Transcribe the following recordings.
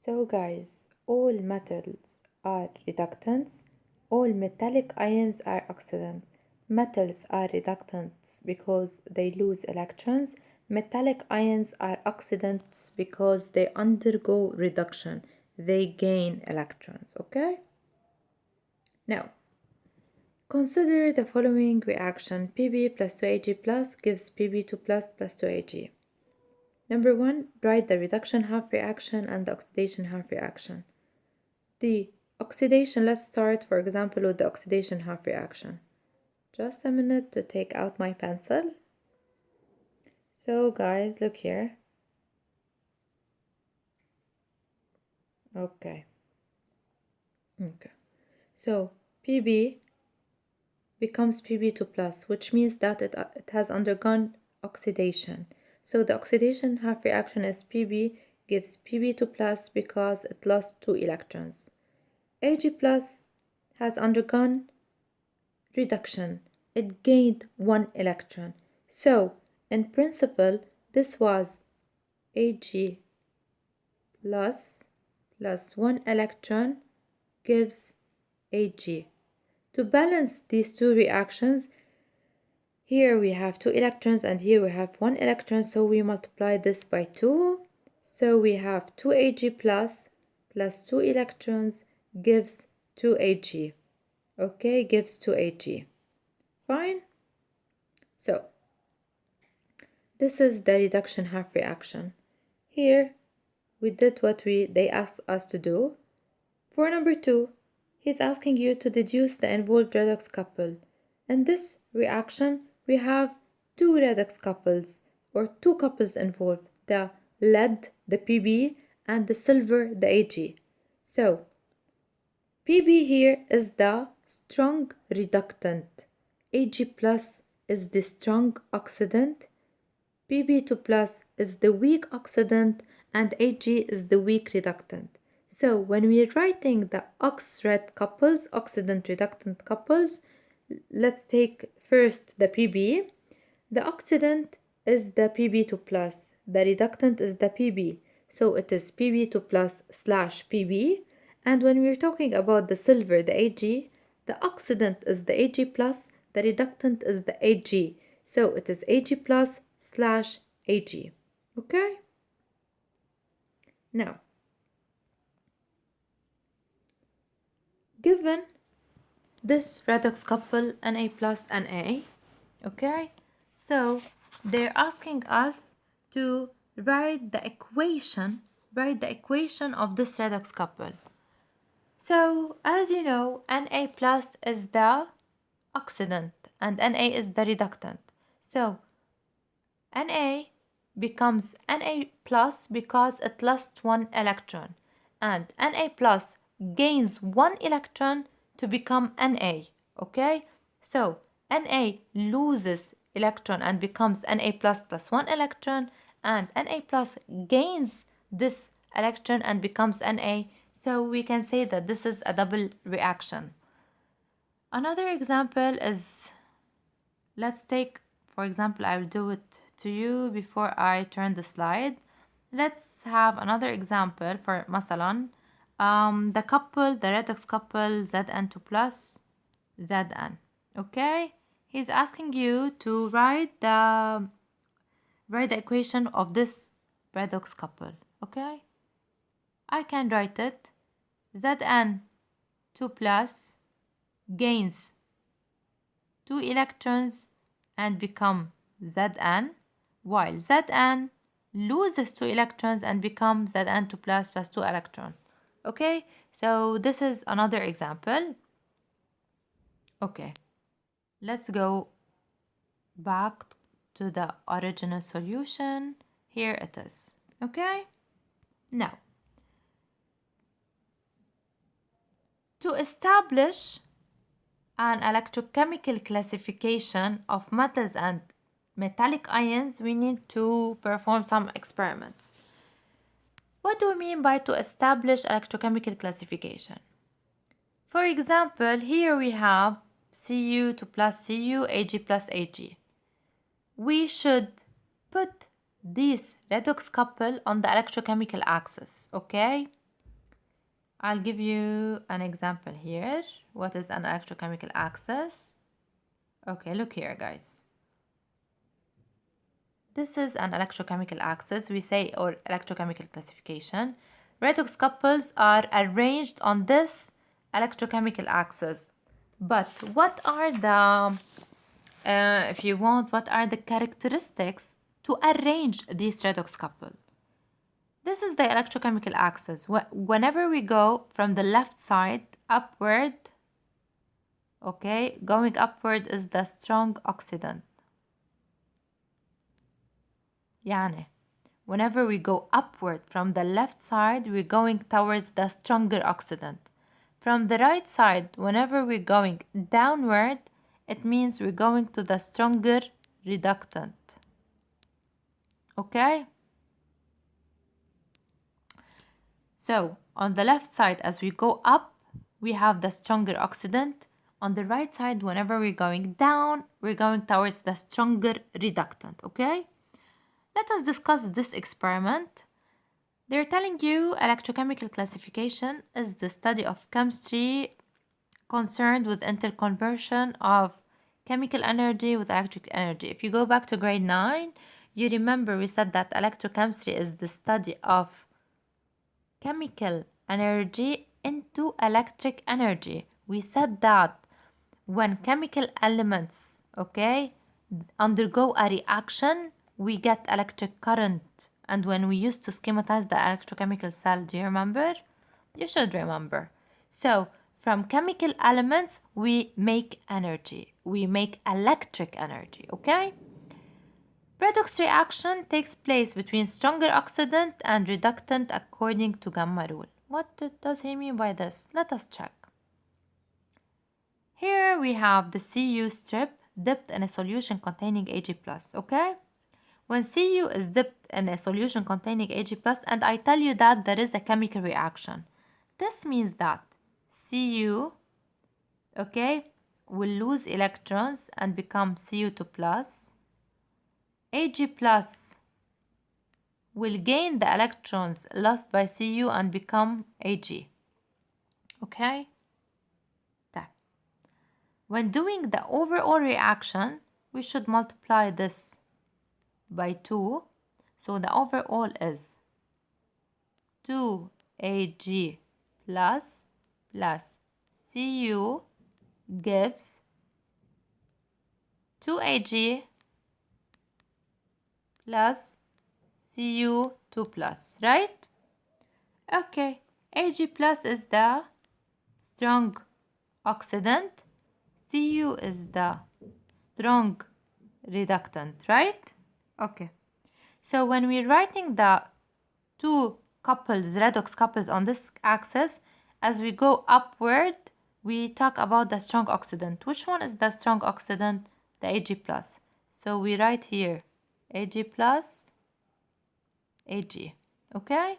So guys, all metals are reductants, all metallic ions are oxidants. Metals are reductants because they lose electrons. Metallic ions are oxidants because they undergo reduction. They gain electrons, okay? Now, consider the following reaction. Pb plus 2Ag plus gives Pb2 plus 2Ag. Number 1, write the reduction half reaction and the oxidation half reaction. The oxidation, let's start for example with the oxidation half reaction. Just a minute to take out my pencil. So guys, look here. Okay. So Pb becomes Pb2 plus, which means that it has undergone oxidation. So the oxidation half reaction is Pb gives Pb2 plus because it lost 2 electrons. Ag plus has undergone reduction. It gained 1 electron. So in principle, this was Ag plus 1 electron gives Ag. To balance these two reactions, here we have 2 electrons and here we have 1 electron, so we multiply this by 2. So we have 2Ag plus 2 electrons gives 2Ag. Okay, gives 2Ag. Fine. So this is the reduction half reaction. Here we did what they asked us to do. For number 2, he's asking you to deduce the involved redox couple. In this reaction, we have 2 redox couples or 2 couples involved, the lead, the Pb, and the silver, the Ag. So Pb here is the strong reductant. Ag plus is the strong oxidant. Pb2 plus is the weak oxidant and Ag is the weak reductant. So when we're writing the ox-red couples, oxidant-reductant couples, let's take first the Pb. The oxidant is the Pb2 plus. The reductant is the Pb. So it is Pb2 plus slash Pb. And when we're talking about the silver, the Ag, the oxidant is the Ag plus, the reductant is the Ag. So it is Ag plus slash Ag. Okay? Now, given this redox couple Na plus Na, okay? So they're asking us to write the equation of this redox couple. So as you know, Na plus is the oxidant and Na is the reductant. So Na becomes Na plus because it lost 1 electron, and Na plus gains 1 electron to become Na, okay? So Na loses electron and becomes Na plus 1 electron, and Na plus gains this electron and becomes Na. So we can say that this is a double reaction. Another example is, let's take, for example, I will do it to you before I turn the slide. Let's have another example for مثلا the redox couple Zn2 plus Zn. Okay, he's asking you to write the equation of this redox couple. Okay, I can write it. Zn2 plus gains 2 electrons and become Zn, while Zn loses 2 electrons and becomes Zn2 plus 2 electron. Okay, so this is another example. Okay, let's go back to the original solution. Here it is. Okay, now to establish an electrochemical classification of metals and metallic ions, we need to perform some experiments. What do we mean by to establish electrochemical classification? For example, here we have Cu2 plus Cu, Ag plus Ag. We should put this redox couple on the electrochemical axis, okay? I'll give you an example here. What is an electrochemical axis? Okay, look here, guys. This is an electrochemical axis, we say, or electrochemical classification. Redox couples are arranged on this electrochemical axis. But what are the, if you want, what are the characteristics to arrange these redox couple? This is the electrochemical axis. Whenever we go from the left side upward, okay, going upward is the strong oxidant. يعني whenever we go upward from the left side, we're going towards the stronger oxidant. From the right side, whenever we're going downward, it means we're going to the stronger reductant. Okay? So, on the left side, as we go up, we have the stronger oxidant. On the right side, whenever we're going down, we're going towards the stronger reductant. Okay? Let us discuss this experiment. They're telling you electrochemical classification is the study of chemistry concerned with interconversion of chemical energy with electric energy. If you go back to grade 9, you remember we said that electrochemistry is the study of chemical energy into electric energy. We said that when chemical elements, okay, undergo a reaction, we get electric current. And when we used to schematize the electrochemical cell, do you remember? You should remember. So, from chemical elements, we make energy. We make electric energy, okay? Redox reaction takes place between stronger oxidant and reductant according to gamma rule. What does he mean by this? Let us check. Here we have the Cu strip dipped in a solution containing Ag+, okay? When Cu is dipped in a solution containing Ag+, and I tell you that there is a chemical reaction, this means that Cu, okay, will lose electrons and become Cu2+. Ag+ will gain the electrons lost by Cu and become Ag. Okay? When doing the overall reaction, we should multiply this by 2. So the overall is 2Ag plus Cu gives 2Ag plus Cu2 plus, right? Okay, Ag plus is the strong oxidant, Cu is the strong reductant, right? Okay. So when we're writing the two couples, redox couples on this axis, as we go upward, we talk about the strong oxidant. Which one is the strong oxidant? The Ag+. So we write here Ag+, Ag. Okay?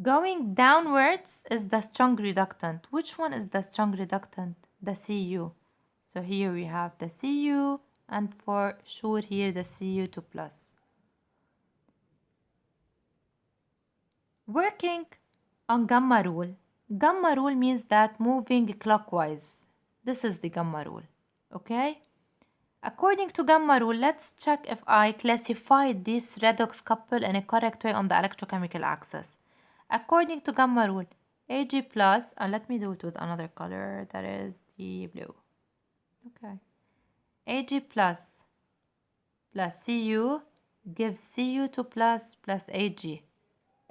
Going downwards is the strong reductant. Which one is the strong reductant? The Cu. So here we have the Cu, and for sure here the Cu2 plus. Working on gamma rule. Gamma rule means that moving clockwise. This is the gamma rule. Okay? According to gamma rule, let's check if I classified this redox couple in a correct way on the electrochemical axis. According to gamma rule, Ag plus, and let me do it with another color, that is the blue. Okay. Ag plus Cu gives Cu2 plus Ag.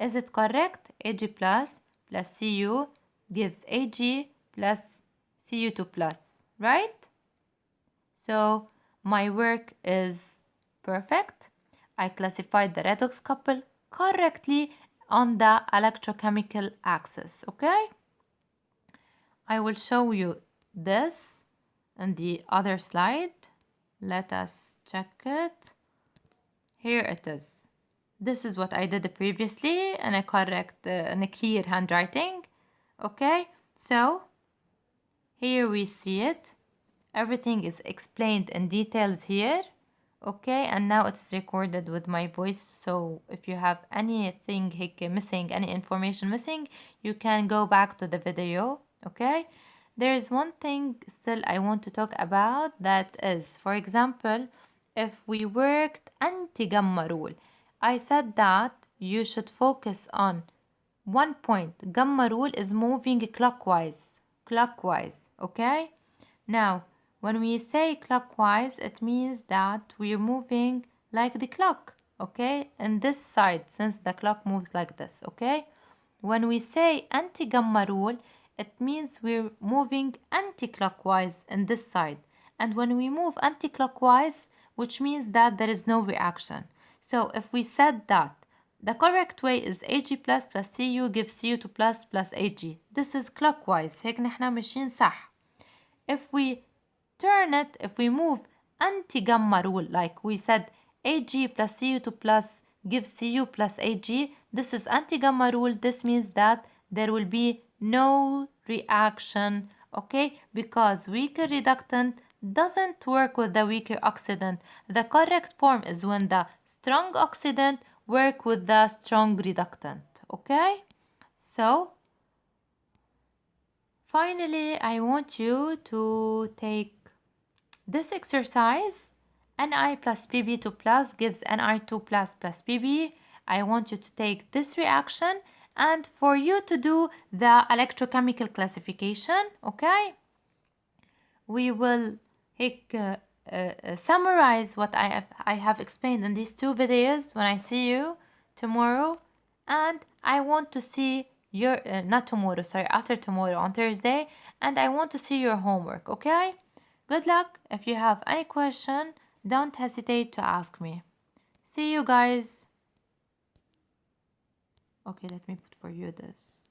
Is it correct? Ag plus Cu gives Ag plus Cu2 right? So my work is perfect. I classified the redox couple correctly on the electrochemical axis, okay? I will show you this in the other slide. Let us check it. Here it is. This is what I did previously in a correct, in a clear handwriting. Okay, so here we see it. Everything is explained in details here. Okay, and now it's recorded with my voice, so if you have anything missing, any information missing, you can go back to the video. Okay, there is one thing still I want to talk about, that is, for example, if we worked anti-gamma rule, I said that you should focus on one point. Gamma rule is moving clockwise, okay? Now, when we say clockwise, it means that we're moving like the clock, okay? In this side, since the clock moves like this, okay? When we say anti-gamma rule, it means we're moving anti-clockwise in this side. And when we move anti-clockwise, which means that there is no reaction. So if we said that the correct way is Ag plus Cu gives Cu2 plus Ag. This is clockwise. هيك نحنا ماشيين صح. If we move anti-gamma rule, like we said, Ag plus Cu2 plus gives Cu plus Ag, this is anti-gamma rule. This means that there will be no reaction, okay? Because weaker reductant doesn't work with the weaker oxidant. The correct form is when the strong oxidant work with the strong reductant, okay? So finally, I want you to take this exercise. Ni plus Pb2 plus gives Ni2 plus Pb. I want you to take this reaction and for you to do the electrochemical classification, okay? We will summarize what I have explained in these two videos when I see you tomorrow, and I want to see your not tomorrow, sorry, after tomorrow on Thursday, and I want to see your homework, okay? Good luck. If you have any question, don't hesitate to ask me. See you guys. Okay, let me put for you this.